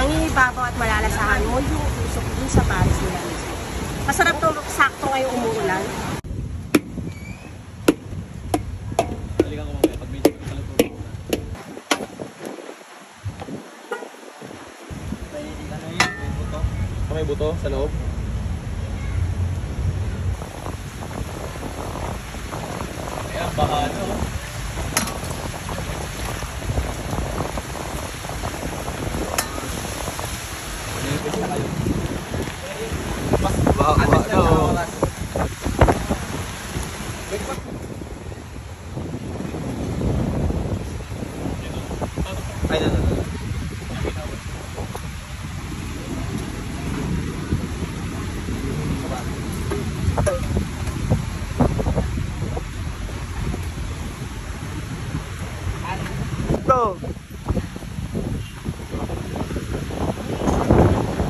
nangingibabaw at malalasahan mo yung usok dun sa pares nila. Masarap to, sakto ngayong umuulan. Balikan ko mamaya pag medyo kaluto. May buto sa loob. Ayan, baka ano. Baka ano. Ay, no.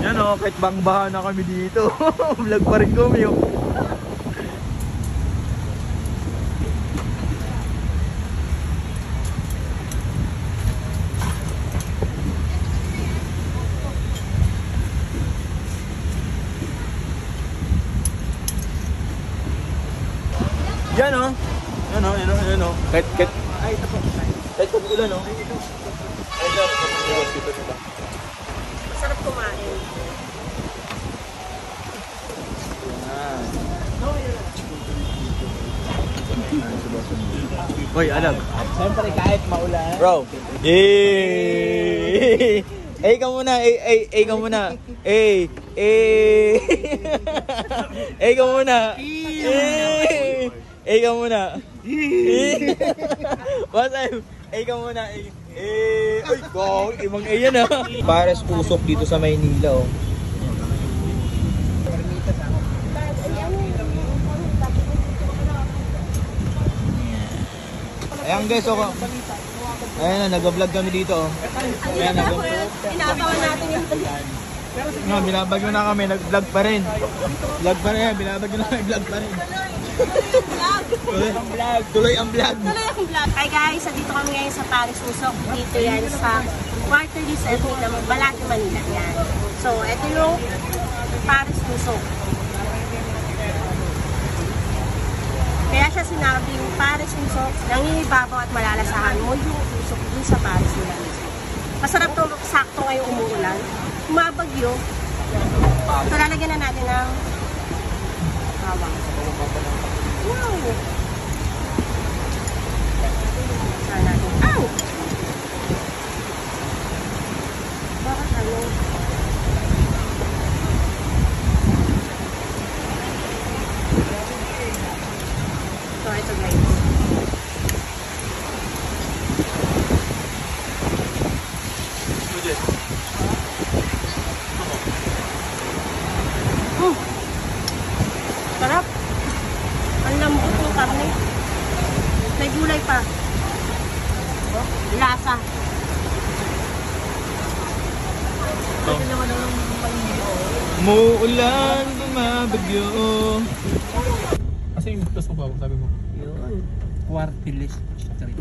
Yan o, kahit bangbahan na kami dito. Vlog pa rin kami o. Yan o. Yan o. Kahit pag-ulan o. Masarap kumain. Hoy, alag. Siyempre kahit maulan. Bro. Eh. Eh ka muna. Eh ka muna. Eh ka muna. Eh ka muna. What's up? Eh ka muna. Ay, wow, ibang yan ah. Pares usok dito sa Maynila oh. Ayan guys, oh. Ayan na, nag-vlog kami dito oh. Ayan, Inaabangan natin yung no, binabagyo na kami, nag-vlog pa rin. Vlog pa rin, binabagyo na kami, vlog pa rin. Tuloy ang vlog. Hi guys, dito kami ngayon sa Pares Usok. Dito yan sa quarterly serving ng Balate, Manila. Yan. So, ito yung Pares Usok. Kaya siya sinabing Pares Usok, nangingibabaw at malalasahan mo yung usok dun sa Pares nila. Masarap to, sakto ngayong umuulan. Umabagyo. So, lalagyan na natin ng bawang. Wow! Saan natin? Ow! Bakit ano? So, ito guys. Sarap. Ang lambot ng karne. May gulay pa. Lasa. Muulan, bumabagyo. Kasi yung plus mo ba? Sabi mo? Yun. Quarterly street.